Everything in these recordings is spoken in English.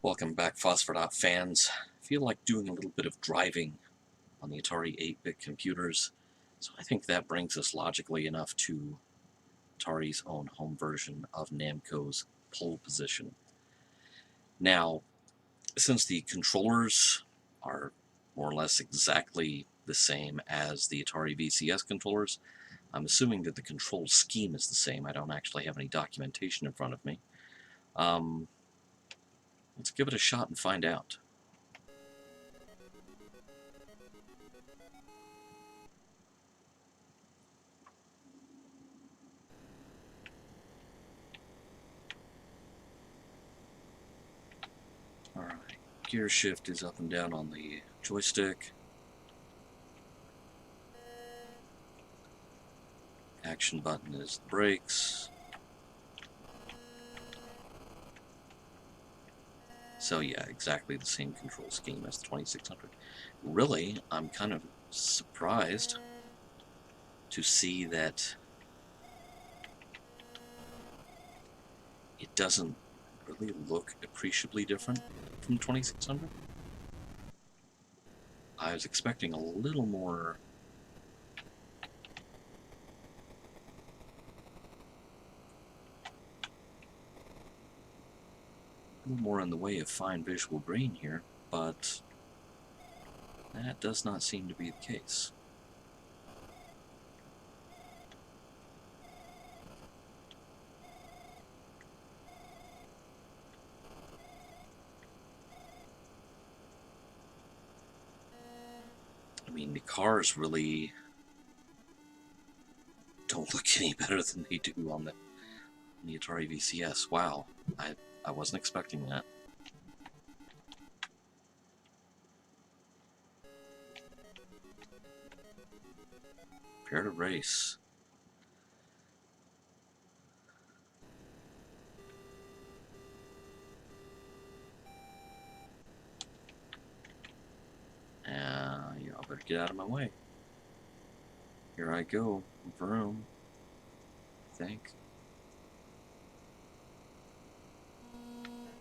Welcome back, Phosphor fans. I feel like doing a little bit of driving on the Atari 8-bit computers, so I think that brings us logically enough to Atari's own home version of Namco's Pole Position. Now, since the controllers are more or less exactly the same as the Atari VCS controllers, I'm assuming that the control scheme is the same. I don't actually have any documentation in front of me. Let's give it a shot and find out. Alright, gear shift is up and down on the joystick. Action button is the brakes. So yeah, exactly the same control scheme as the 2600. Really, I'm kind of surprised to see that it doesn't really look appreciably different from 2600. I was expecting a little more in the way of fine visual grain here, but that does not seem to be the case. I mean, the cars really don't look any better than they do on the Atari VCS. Wow, I wasn't expecting that. Prepare to race. Y'all better get out of my way. Here I go. Vroom. I think.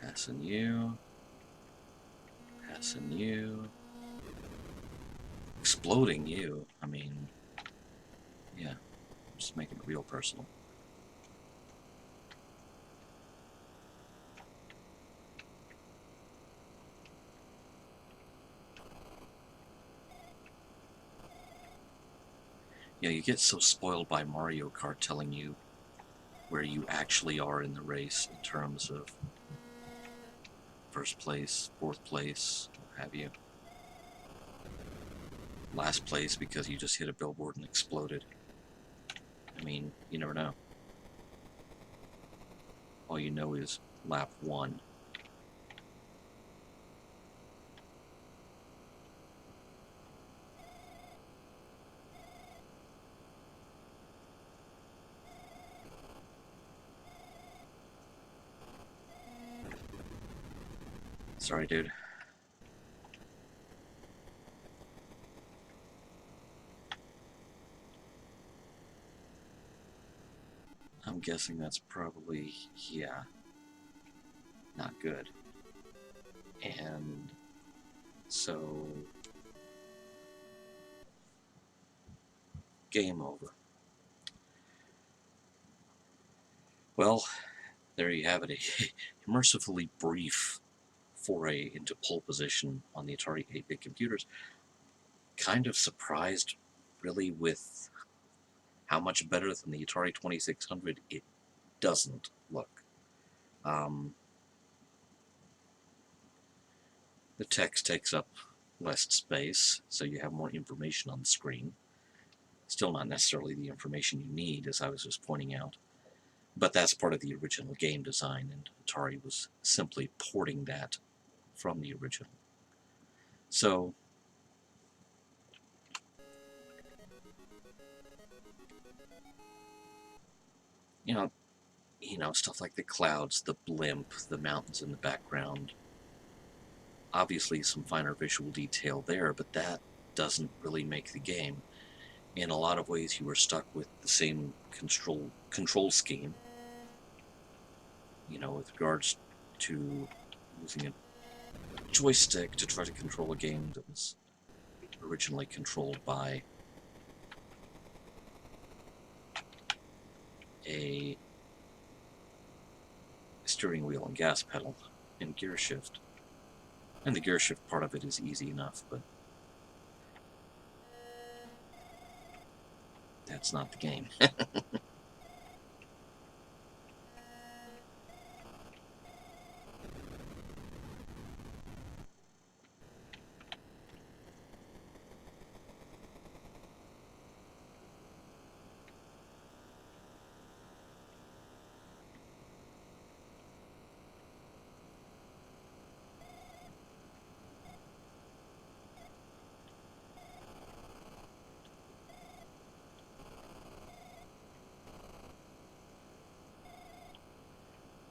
Passing you. Passing you. Exploding you. I mean, yeah. Just making it real personal. Yeah, you get so spoiled by Mario Kart telling you where you actually are in the race in terms of first place, fourth place, what have you. Last place because you just hit a billboard and exploded. I mean, you never know. All you know is lap 1. Sorry, dude. I'm guessing that's probably, yeah, not good. And so, game over. Well, there you have it, a mercifully brief foray into pole position on the Atari 8-bit computers. Kind of surprised, really, with how much better than the Atari 2600 it doesn't look. The text takes up less space, so you have more information on the screen. Still not necessarily the information you need, as I was just pointing out. But that's part of the original game design, and Atari was simply porting that from the original. So, you know, stuff like the clouds, the blimp, the mountains in the background. obviously some finer visual detail there, but that doesn't really make the game. In a lot of ways, you were stuck with the same control scheme, you know, with regards to using a joystick to try to control a game that was originally controlled by a steering wheel and gas pedal and gear shift. And the gear shift part of it is easy enough, but that's not the game.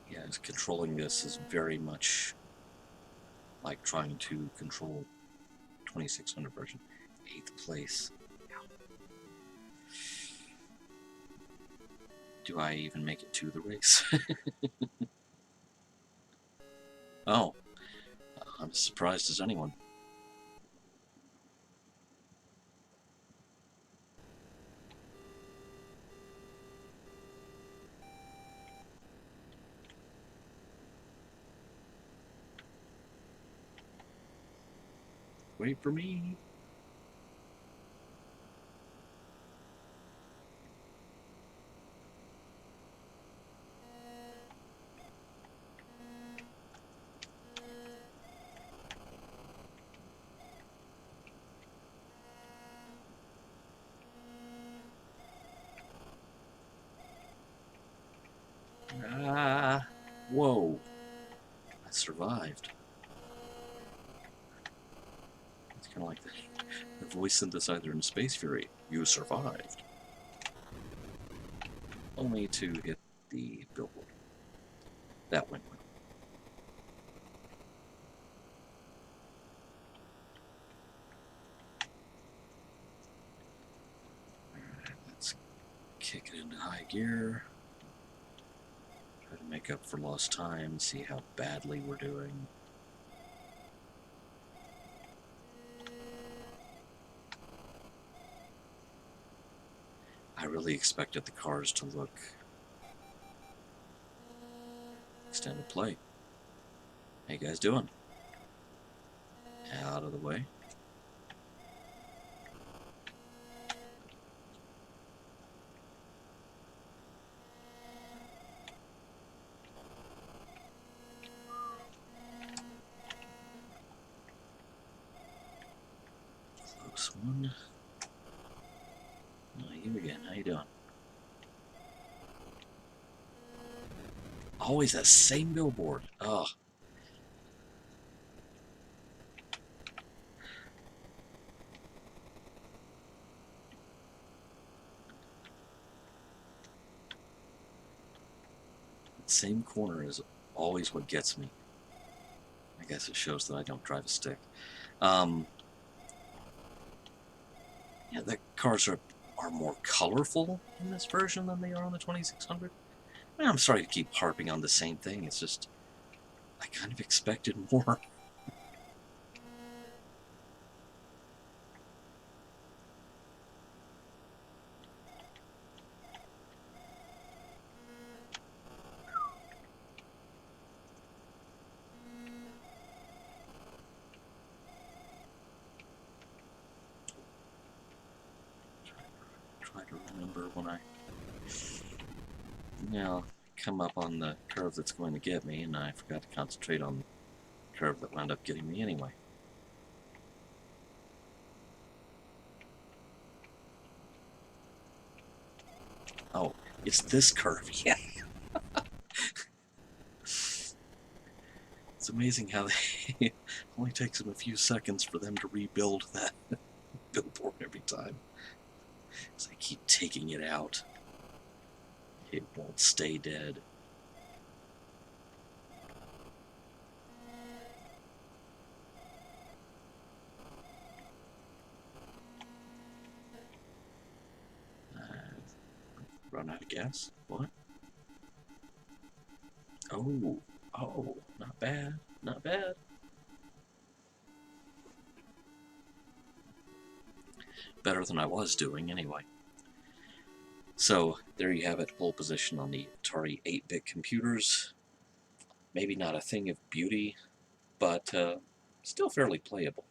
Yeah, controlling this is very much like trying to control 2600 version. 8th place. Do I even make it to the race? Oh, I'm as surprised as anyone. Wait for me. Ah, whoa. I survived. It's kind of like the voice synthesizer in Space Fury. You survived. Only to hit the billboard. That went well. Alright, let's kick it into high gear. Try to make up for lost time, see how badly we're doing. I really expected the cars to look extended play. How you guys doing? Out of the way. Close one. Oh, you again. How you doing? Always that same billboard. Oh. Same corner is always what gets me. I guess it shows that I don't drive a stick. Yeah, the cars are more colorful in this version than they are on the 2600. I mean, I'm sorry to keep harping on the same thing. It's just, I kind of expected more. Try to remember when I, come up on the curve that's going to get me, and I forgot to concentrate on the curve that wound up getting me anyway. Oh, it's this curve, yeah. It's amazing how they only takes them a few seconds for them to rebuild that billboard every time. As I keep taking it out, it won't stay dead. Run out of gas? What? Oh, oh, not bad, not bad. Better than I was doing, anyway. So, there you have it, pole position on the Atari 8-bit computers. Maybe not a thing of beauty, but still fairly playable.